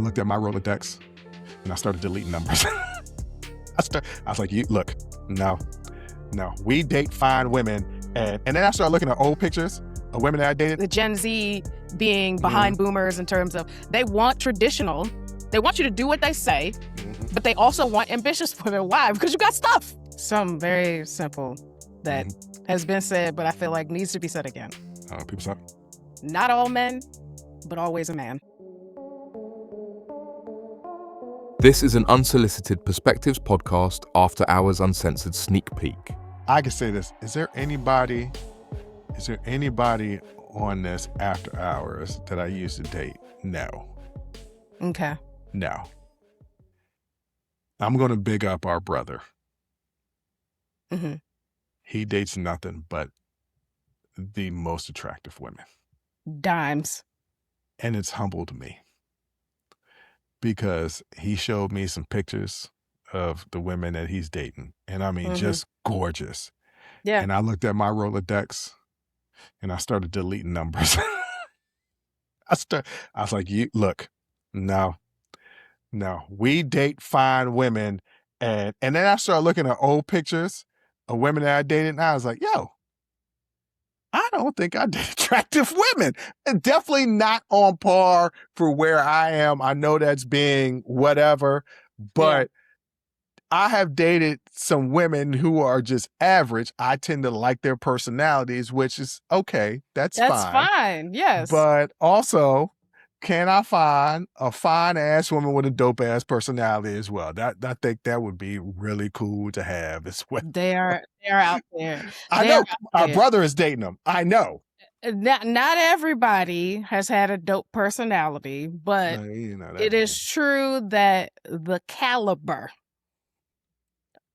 Looked at my Rolodex and I started deleting numbers. I was like, look, no. We date fine women. And then I started looking at old pictures of women that I dated. The Gen Z being behind boomers in terms of they want traditional. They want you to do what they say, but they also want ambitious women. Why? Because you got stuff. Something very simple that has been said, but I feel like needs to be said again. People suck. Not all men, but always a man. This is an Unsolicited Perspectives podcast after hours uncensored sneak peek. I can say this. Is there anybody on this after hours that I used to date? No. Okay. No. I'm going to big up our brother. Mm-hmm. He dates nothing but the most attractive women. Dimes. And it's humbled me because he showed me some pictures of the women that he's dating. And I mean, just gorgeous. Yeah. And I looked at my Rolodex and I started deleting numbers. I was like, no. We date fine women. And then I started looking at old pictures of women that I dated. And I was like, I don't think I date attractive women. And definitely not on par for where I am. I know that's being whatever, but I have dated some women who are just average. I tend to like their personalities, which is okay. That's fine. Yes. But also, can I find a fine ass woman with a dope ass personality as well? I think that would be really cool to have as well. They are out there. I know our brother is dating them. I know. Not everybody has had a dope personality, but it is true that the caliber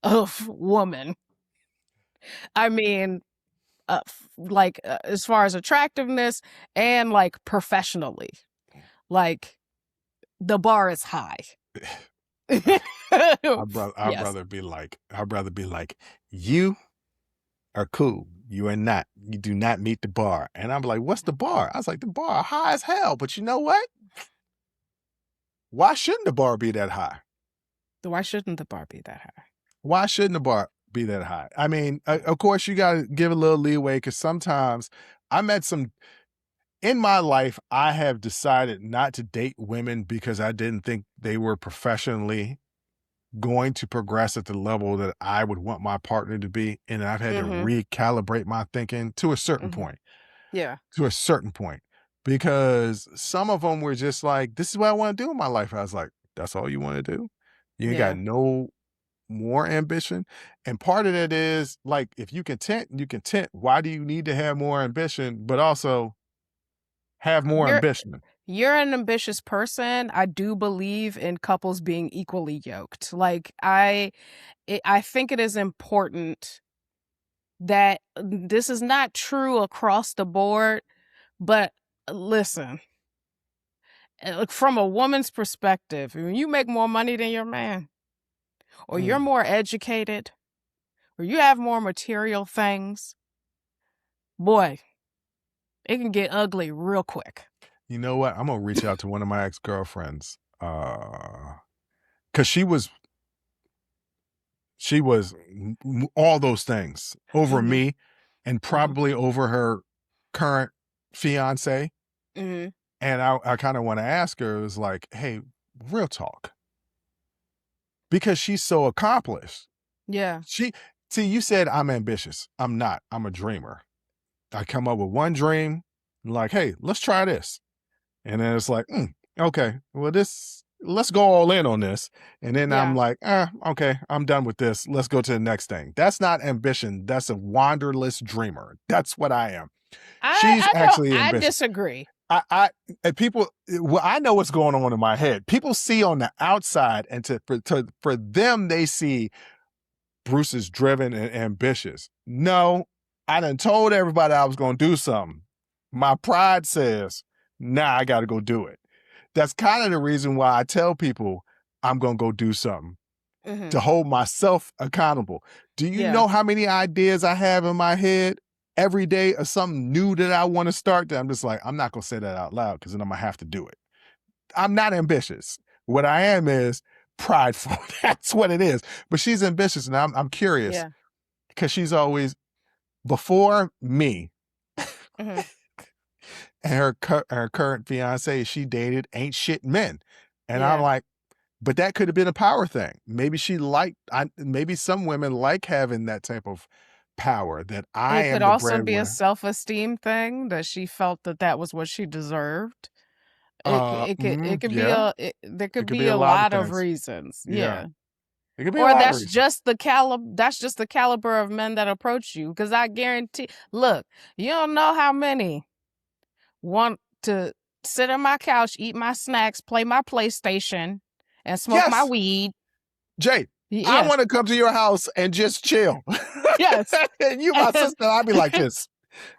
of woman, I mean, as far as attractiveness and like professionally, like the bar is high. I'd rather be like, you are cool. You are not. You do not meet the bar. And I'm like, what's the bar? I was like, the bar high as hell. But you know what? Why shouldn't the bar be that high? Why shouldn't the bar be that high? Why shouldn't the bar be that high? I mean, of course, you got to give a little leeway because sometimes in my life, I have decided not to date women because I didn't think they were professionally going to progress at the level that I would want my partner to be. And I've had to recalibrate my thinking to a certain point. Yeah. To a certain point. Because some of them were just like, this is what I want to do in my life. I was like, that's all you want to do? You ain't got no more ambition? And part of that is like, if you content. Why do you need to have more ambition, but also have more ambition? You're an ambitious person. I do believe in couples being equally yoked. Like I think it is important that this is not true across the board, but listen, from a woman's perspective, when you make more money than your man, or you're more educated, or you have more material things, boy, it can get ugly real quick. You know what? I'm going to reach out to one of my ex-girlfriends. Because she was all those things over me and probably over her current fiance. And I kind of want to ask her, it was like, hey, real talk. Because she's so accomplished. Yeah. You said I'm ambitious. I'm not. I'm a dreamer. I come up with one dream, like, hey, let's try this. And then it's like, okay, well, let's go all in on this. And then I'm like, okay, I'm done with this. Let's go to the next thing. That's not ambition. That's a wanderless dreamer. That's what I am. I disagree. I know what's going on in my head. People see on the outside, and for them, they see Bruce is driven and ambitious. No, I done told everybody I was going to do something. My pride says, nah, I got to go do it. That's kind of the reason why I tell people I'm going to go do something to hold myself accountable. Do you know how many ideas I have in my head every day of something new that I want to start? That I'm just like, I'm not going to say that out loud because then I'm going to have to do it. I'm not ambitious. What I am is prideful. That's what it is. But she's ambitious, and I'm curious Yeah. because she's always before me. Hmm. And her current fiance she dated ain't shit men, and I'm Yeah. like, but that could have been a power thing. Maybe she liked. Maybe some women like having that type of power that I It could am the also be a breadwinner. self-esteem thing that she felt that that was what she deserved. It could be Yeah, there it could could be be a a lot of lot of things. reasons. Yeah, Yeah. it could be a Or lot of reasons. that's just the caliber of men that approach you. Because I guarantee, look, you don't know how many want to sit on my couch, eat my snacks, play my PlayStation, and smoke my Yes, weed. Jay, I Yeah. want to come to your house and just chill. Yes. And you, my sister, I'd be like this.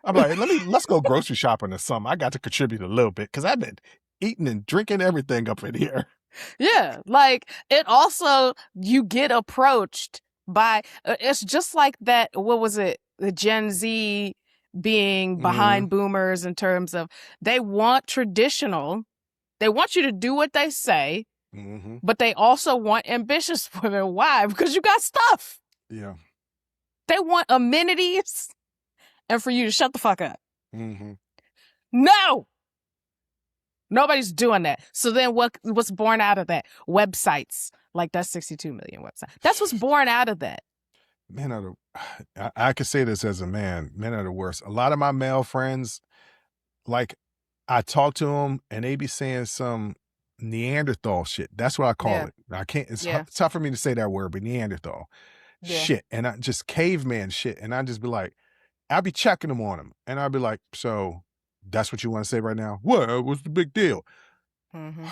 I'm like, let's go grocery shopping or something. I got to contribute a little bit because I've been eating and drinking everything up in here. Yeah, like it also you get approached by it's just like that, what was it, the Gen Z being Mm-hmm. behind boomers in terms of they want traditional, they want you to do what they say, Mm-hmm. but they also want ambitious women. Why? Because you got stuff. Yeah. They want amenities and for you to shut the fuck up. Mm-hmm. No, nobody's doing that. So then what's born out of that? Websites. Like that's 62 million websites. That's what's born out of that. Men are I could say this as a man. Men are the worst. A lot of my male friends, like, I talk to them and they be saying some Neanderthal shit. That's what I call Yeah. it. I can't. Yeah. It's tough for me to say that word, but Neanderthal Yeah. shit, and I just caveman shit, and I just be like, I'll be checking them on them, and I'll be like, so that's what you want to say right now? What? What's the big deal? Mm-hmm.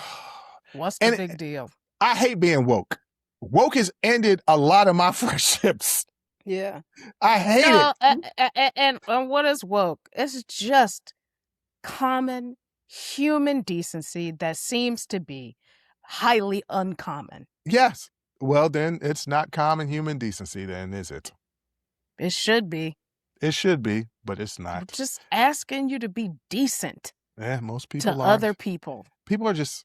What's the And big deal? I hate being woke. Woke has ended a lot of my friendships. Yeah. I hate No, it. and what is woke? It's just common human decency that seems to be highly uncommon. Yes. Well, then it's not common human decency, then, is it? It should be. It should be, but it's I'm not. just asking you to be decent Yeah, most to people are. other people. People are just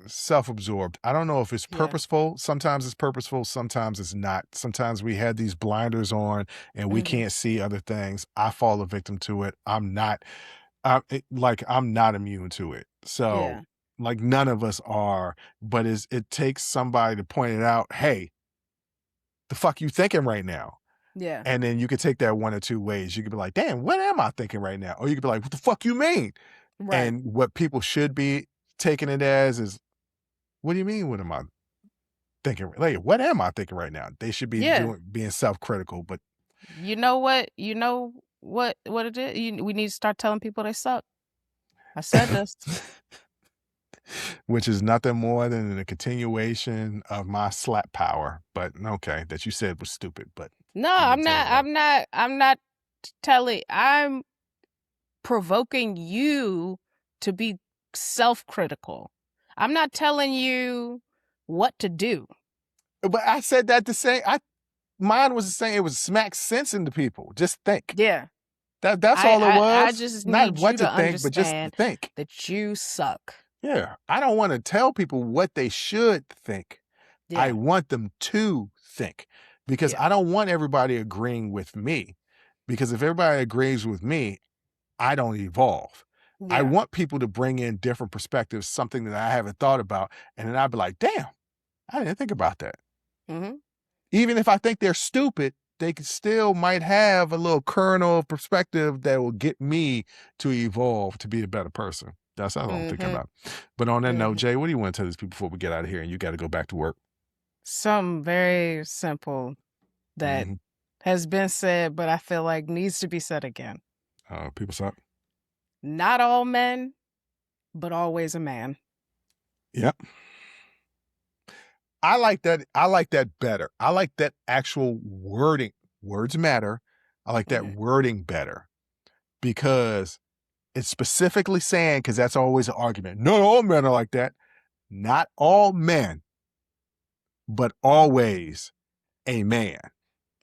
self-absorbed. I don't know if it's Yeah. purposeful. Sometimes it's purposeful, sometimes it's not. Sometimes we have these blinders on and we Mhm. can't see other things. I fall a victim to it. I'm not I'm not immune to it. So Yeah. like none of us are, but it takes somebody to point it out, hey, the fuck you thinking right now? Yeah. And then you could take that one or two ways. You could be like, damn, what am I thinking right now? Or you could be like, what the fuck you mean? Right. And what people should be taking it as is, what do you mean? What am I thinking? Like, what am I thinking right now? They should be Yeah. being self-critical, but You know what? You know what it is? We need to start telling people they suck. I said this. which is nothing more than a continuation of my slap power. But okay, that you said was stupid. But No, I'm gonna tell you that. I'm not telling. I'm provoking you to be self-critical. I'm not telling you what to do. But I said that to say mine was the same. It was smack sense into people. Just think. Yeah. That's all it I was. just Not need what you to to think, but just to understand think. that you suck. Yeah. I don't want to tell people what they should think. I Yeah. want them to think because Yeah. I don't want everybody agreeing with me. Because if everybody agrees with me, I don't evolve. I Yeah. want people to bring in different perspectives, something that I haven't thought about. And then I'd be like, damn, I didn't think about that. Mm-hmm. Even if I think they're stupid, they still might have a little kernel of perspective that will get me to evolve to be a better person. That's what I'm thinking about. But on that note, Jay, what do you want to tell these people before we get out of here and you got to go back to work? Something very simple that has been said, but I feel like needs to be said again. People suck. Not all men, but always a man. Yep. I like that. I like that better. I like that actual wording. Words matter. I like that wording better because it's specifically saying, because that's always an argument. Not all men are like that. Not all men, but always a man.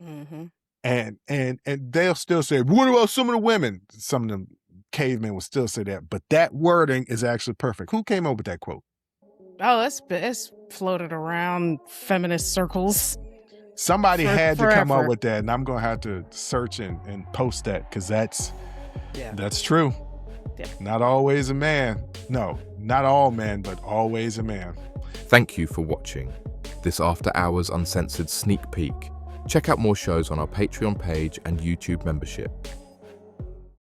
Mm-hmm. And they'll still say, what about some of the women? Some of them cavemen will still say that, but that wording is actually perfect. Who came up with that quote? Oh, it's floated around feminist circles. Somebody had to come up forever. with that, and I'm gonna have to search and post that because that's true. Yeah. Not always a man. No, not all men, but always a man. Thank you for watching this After Hours Uncensored sneak peek. Check out more shows on our Patreon page and YouTube membership.